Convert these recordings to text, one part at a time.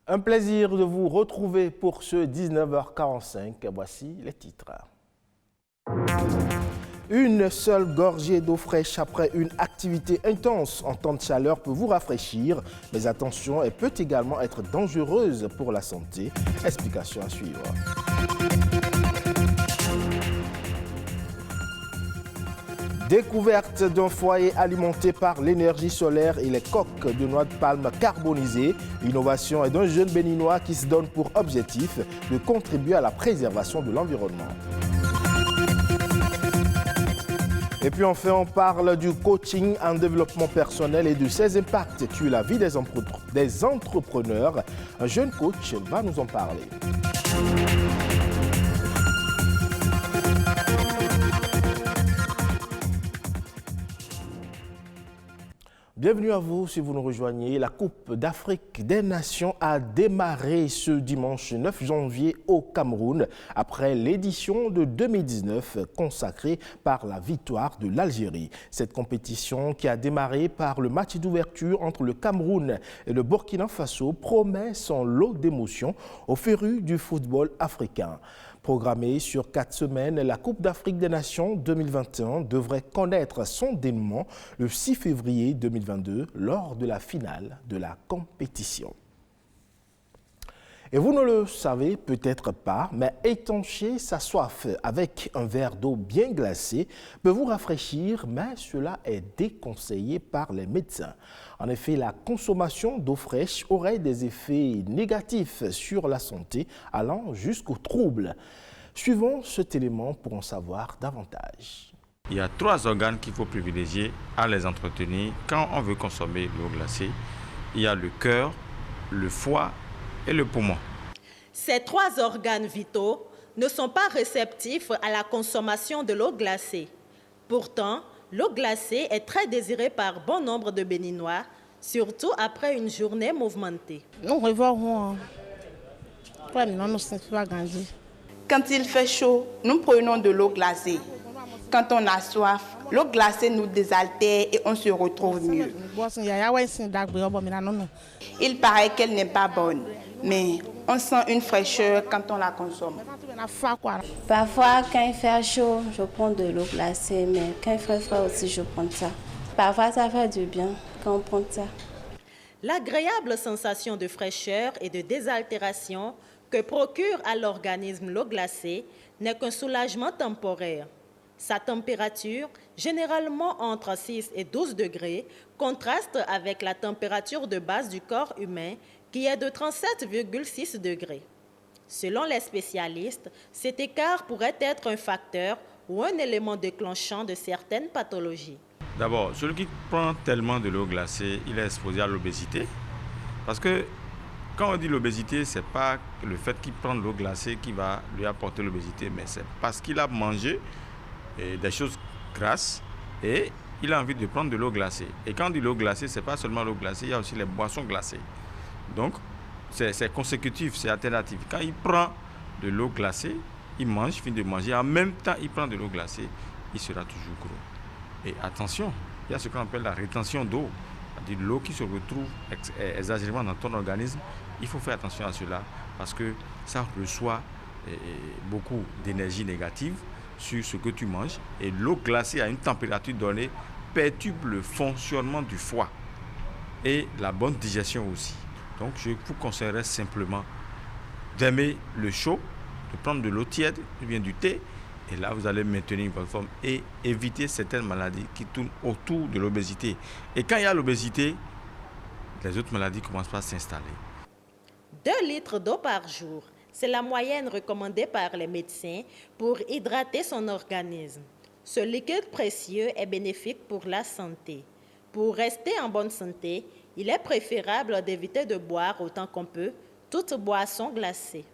Un plaisir de vous retrouver pour ce 19h45. Voici les titres. Une seule gorgée d'eau fraîche après une activité intense en temps de chaleur peut vous rafraîchir, mais attention, elle peut également être dangereuse pour la santé. Explication à suivre. Découverte d'un foyer alimenté par l'énergie solaire et les coques de noix de palme carbonisées. L'innovation est d'un jeune béninois qui se donne pour objectif de contribuer à la préservation de l'environnement. Et puis enfin, on parle du coaching en développement personnel et de ses impacts sur la vie des entrepreneurs. Un jeune coach va nous en parler. Bienvenue à vous si vous nous rejoignez. La Coupe d'Afrique des Nations a démarré ce dimanche 9 janvier au Cameroun après l'édition de 2019 consacrée par la victoire de l'Algérie. Cette compétition qui a démarré par le match d'ouverture entre le Cameroun et le Burkina Faso promet son lot d'émotions aux férus du football africain. Programmée sur 4 semaines, la Coupe d'Afrique des Nations 2021 devrait connaître son dénouement le 6 février 2022 lors de la finale de la compétition. Et vous ne le savez peut-être pas, mais étancher sa soif avec un verre d'eau bien glacée peut vous rafraîchir, mais cela est déconseillé par les médecins. En effet, la consommation d'eau fraîche aurait des effets négatifs sur la santé, allant jusqu'aux troubles. Suivons cet élément pour en savoir davantage. Il y a 3 organes qu'il faut privilégier à les entretenir quand on veut consommer l'eau glacée. Il y a le cœur, le foie et le poumon. Ces 3 organes vitaux ne sont pas réceptifs à la consommation de l'eau glacée. Pourtant, l'eau glacée est très désirée par bon nombre de Béninois, surtout après une journée mouvementée. Quand il fait chaud, nous prenons de l'eau glacée. Quand on a soif, l'eau glacée nous désaltère et on se retrouve mieux. Il paraît qu'elle n'est pas bonne, mais on sent une fraîcheur quand on la consomme. Parfois, quand il fait chaud, je prends de l'eau glacée, mais quand il fait froid aussi, je prends ça. Parfois, ça fait du bien quand on prend ça. L'agréable sensation de fraîcheur et de désaltération que procure à l'organisme l'eau glacée n'est qu'un soulagement temporaire. Sa température, généralement entre 6 et 12 degrés, contraste avec la température de base du corps humain qui est de 37,6 degrés. Selon les spécialistes, cet écart pourrait être un facteur ou un élément déclenchant de certaines pathologies. D'abord, celui qui prend tellement de l'eau glacée, il est exposé à l'obésité. Parce que quand on dit l'obésité, ce n'est pas le fait qu'il prend de l'eau glacée qui va lui apporter l'obésité, mais c'est parce qu'il a mangé des choses grasses et il a envie de prendre de l'eau glacée. Et quand on dit l'eau glacée, ce n'est pas seulement l'eau glacée, il y a aussi les boissons glacées. Donc, c'est consécutif, c'est alternatif. Quand il prend de l'eau glacée, il mange, il finit de manger, en même temps il prend de l'eau glacée, il sera toujours gros. Et attention, il y a ce qu'on appelle la rétention d'eau, c'est-à-dire l'eau qui se retrouve exagérément dans ton organisme. Il faut faire attention à cela parce que ça reçoit beaucoup d'énergie négative sur ce que tu manges. Et l'eau glacée à une température donnée perturbe le fonctionnement du foie et la bonne digestion aussi. Donc je vous conseillerais simplement d'aimer le chaud, de prendre de l'eau tiède ou bien du thé. Et là, vous allez maintenir une bonne forme et éviter certaines maladies qui tournent autour de l'obésité. Et quand il y a l'obésité, les autres maladies commencent à s'installer. 2 litres d'eau par jour, c'est la moyenne recommandée par les médecins pour hydrater son organisme. Ce liquide précieux est bénéfique pour la santé. Pour rester en bonne santé, il est préférable d'éviter de boire autant qu'on peut toute boisson glacée.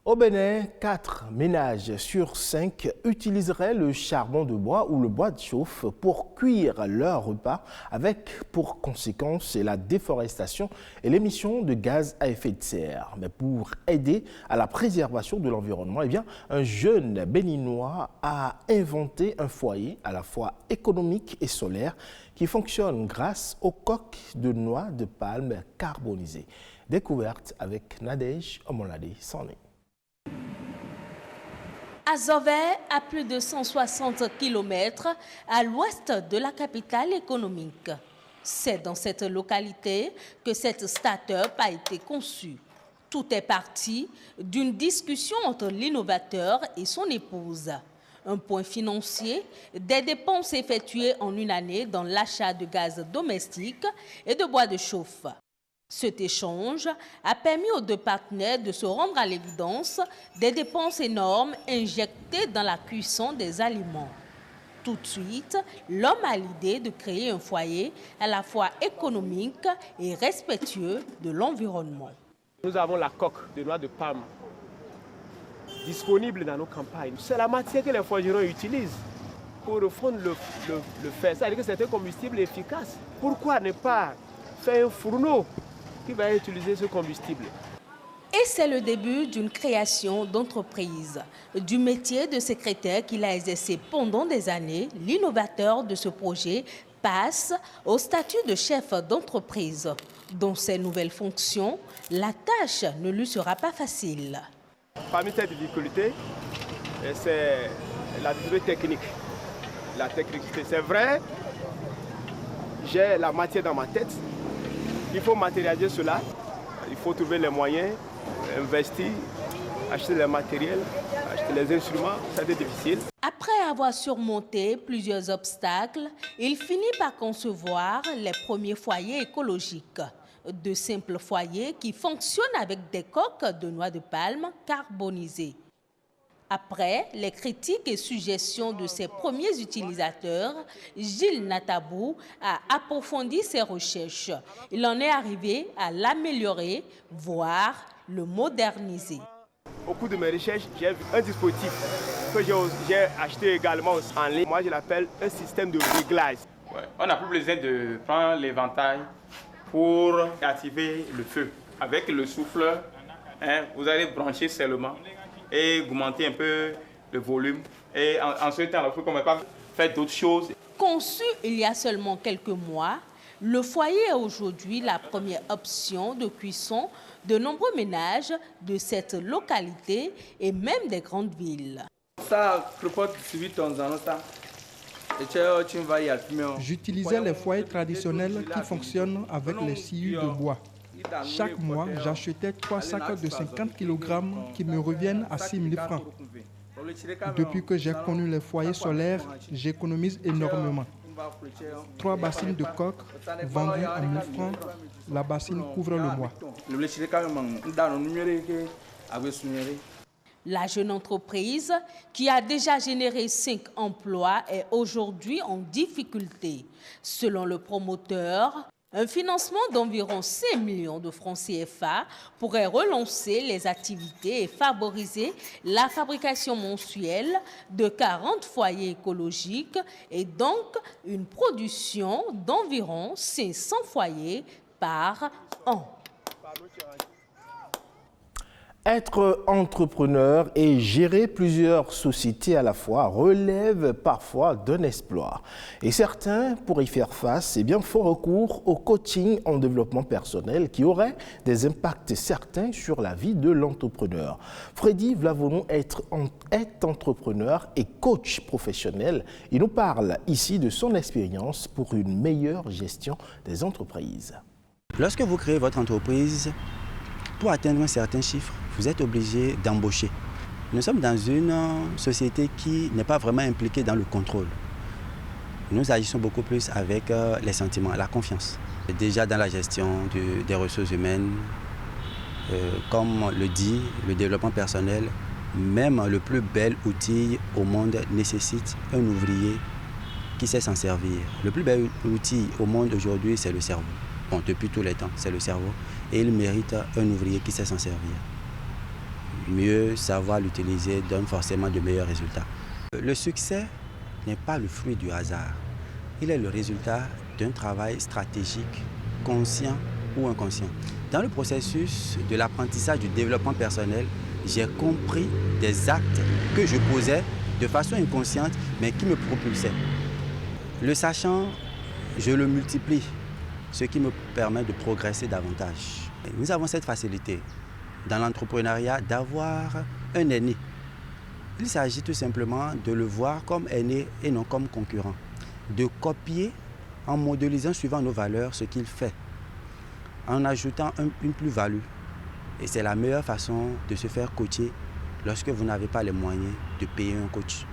Au Bénin, 4 ménages sur 5 utiliseraient le charbon de bois ou le bois de chauffe pour cuire leur repas, avec pour conséquence la déforestation et l'émission de gaz à effet de serre. Mais pour aider à la préservation de l'environnement, eh bien, un jeune béninois a inventé un foyer à la fois économique et solaire qui fonctionne grâce aux coques de noix de palme carbonisées. Découverte avec Nadège Omolade Sané. Azové, à plus de 160 km à l'ouest de la capitale économique. C'est dans cette localité que cette start-up a été conçue. Tout est parti d'une discussion entre l'innovateur et son épouse. Un point financier, des dépenses effectuées en une année dans l'achat de gaz domestique et de bois de chauffe. Cet échange a permis aux deux partenaires de se rendre à l'évidence des dépenses énormes injectées dans la cuisson des aliments. Tout de suite, l'homme a l'idée de créer un foyer à la fois économique et respectueux de l'environnement. Nous avons la coque de noix de palme disponible dans nos campagnes. C'est la matière que les forgerons utilisent pour refondre le fer. C'est-à-dire que c'est un combustible efficace. Pourquoi ne pas faire un fourneau qui va utiliser ce combustible? Et c'est le début d'une création d'entreprise. Du métier de secrétaire qu'il a exercé pendant des années, l'innovateur de ce projet passe au statut de chef d'entreprise. Dans ses nouvelles fonctions, la tâche ne lui sera pas facile. Parmi ces difficultés, c'est la difficulté technique. La technicité, c'est vrai, j'ai la matière dans ma tête. Il faut matérialiser cela, il faut trouver les moyens, investir, acheter les matériels, acheter les instruments, c'est difficile. Après avoir surmonté plusieurs obstacles, il finit par concevoir les premiers foyers écologiques. De simples foyers qui fonctionnent avec des coques de noix de palme carbonisées. Après les critiques et suggestions de ses premiers utilisateurs, Gilles Natabou a approfondi ses recherches. Il en est arrivé à l'améliorer, voire le moderniser. Au cours de mes recherches, j'ai vu un dispositif que j'ai acheté également en ligne. Moi, je l'appelle un système de réglage. Ouais. On n'a plus besoin de prendre l'éventail pour activer le feu. Avec le souffleur, vous allez brancher seulement et augmenter un peu le volume. Et en ce temps, il ne faut pas faire d'autres choses. Conçu il y a seulement quelques mois, le foyer est aujourd'hui la première option de cuisson de nombreux ménages de cette localité et même des grandes villes. J'utilisais les foyers traditionnels qui fonctionnent avec les sciures de bois. Chaque mois, j'achetais 3 sacs de 50 kg qui me reviennent à 6 000 francs. Depuis que j'ai connu les foyers solaires, j'économise énormément. 3 bassines de coque vendues à 1 000 francs, la bassine couvre le mois. La jeune entreprise, qui a déjà généré 5 emplois, est aujourd'hui en difficulté. Selon le promoteur, un financement d'environ 5 millions de francs CFA pourrait relancer les activités et favoriser la fabrication mensuelle de 40 foyers écologiques et donc une production d'environ 500 foyers par an. Être entrepreneur et gérer plusieurs sociétés à la fois relève parfois d'un exploit. Et certains, pour y faire face, font recours au coaching en développement personnel qui aurait des impacts certains sur la vie de l'entrepreneur. Freddy Vlavonou est entrepreneur et coach professionnel. Il nous parle ici de son expérience pour une meilleure gestion des entreprises. Lorsque vous créez votre entreprise, pour atteindre un certain chiffre, vous êtes obligé d'embaucher. Nous sommes dans une société qui n'est pas vraiment impliquée dans le contrôle. Nous agissons beaucoup plus avec les sentiments, la confiance. Déjà dans la gestion des ressources humaines, comme le dit le développement personnel, même le plus bel outil au monde nécessite un ouvrier qui sait s'en servir. Le plus bel outil au monde aujourd'hui, c'est le cerveau. Bon, depuis tous les temps, c'est le cerveau. Et il mérite un ouvrier qui sait s'en servir. mieux savoir l'utiliser donne forcément de meilleurs résultats. Le succès n'est pas le fruit du hasard. Il est le résultat d'un travail stratégique, conscient ou inconscient. Dans le processus de l'apprentissage du développement personnel, j'ai compris des actes que je posais de façon inconsciente, mais qui me propulsaient. Le sachant, je le multiplie, ce qui me permet de progresser davantage. Nous avons cette facilité dans l'entrepreneuriat d'avoir un aîné. Il s'agit tout simplement de le voir comme aîné et non comme concurrent. De copier en modélisant suivant nos valeurs ce qu'il fait, en ajoutant une plus-value. Et c'est la meilleure façon de se faire coacher lorsque vous n'avez pas les moyens de payer un coach.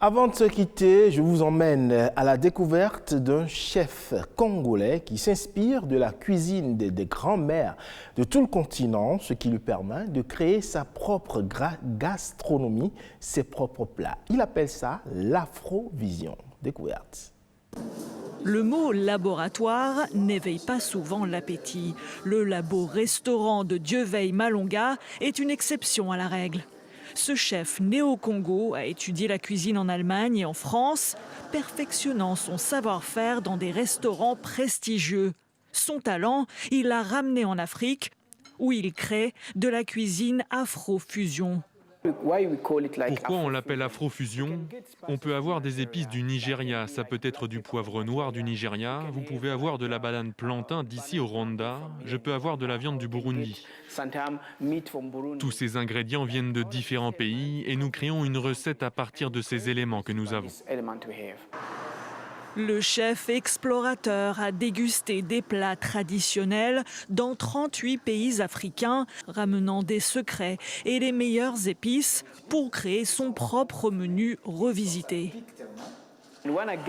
Avant de se quitter, je vous emmène à la découverte d'un chef congolais qui s'inspire de la cuisine des grands-mères de tout le continent, ce qui lui permet de créer sa propre gastronomie, ses propres plats. Il appelle ça l'Afrovision. Découverte. Le mot laboratoire n'éveille pas souvent l'appétit. Le labo-restaurant de Dieveil Malonga est une exception à la règle. Ce chef né au Congo a étudié la cuisine en Allemagne et en France, perfectionnant son savoir-faire dans des restaurants prestigieux. Son talent, il l'a ramené en Afrique, où il crée de la cuisine afro-fusion. Pourquoi on l'appelle afrofusion? On peut avoir des épices du Nigeria, ça peut être du poivre noir du Nigeria, vous pouvez avoir de la banane plantain d'ici au Rwanda, je peux avoir de la viande du Burundi. Tous ces ingrédients viennent de différents pays et nous créons une recette à partir de ces éléments que nous avons. Le chef explorateur a dégusté des plats traditionnels dans 38 pays africains, ramenant des secrets et les meilleures épices pour créer son propre menu revisité.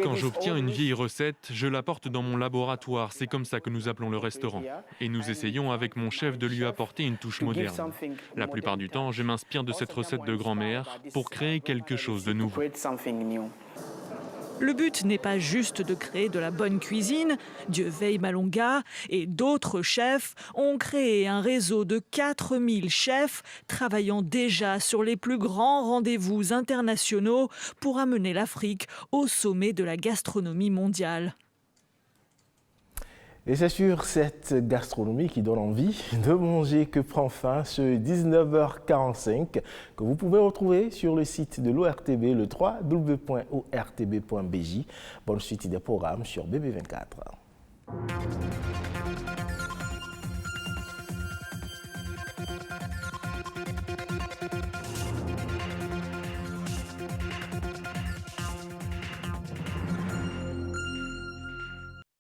Quand j'obtiens une vieille recette, je la porte dans mon laboratoire, c'est comme ça que nous appelons le restaurant. Et nous essayons avec mon chef de lui apporter une touche moderne. La plupart du temps, je m'inspire de cette recette de grand-mère pour créer quelque chose de nouveau. Le but n'est pas juste de créer de la bonne cuisine. Dieveil Malonga et d'autres chefs ont créé un réseau de 4000 chefs travaillant déjà sur les plus grands rendez-vous internationaux pour amener l'Afrique au sommet de la gastronomie mondiale. Et c'est sur cette gastronomie qui donne envie de manger que prend fin ce 19h45 que vous pouvez retrouver sur le site de l'ORTB, le www.ortb.bj. Bonne suite des programmes sur BB24.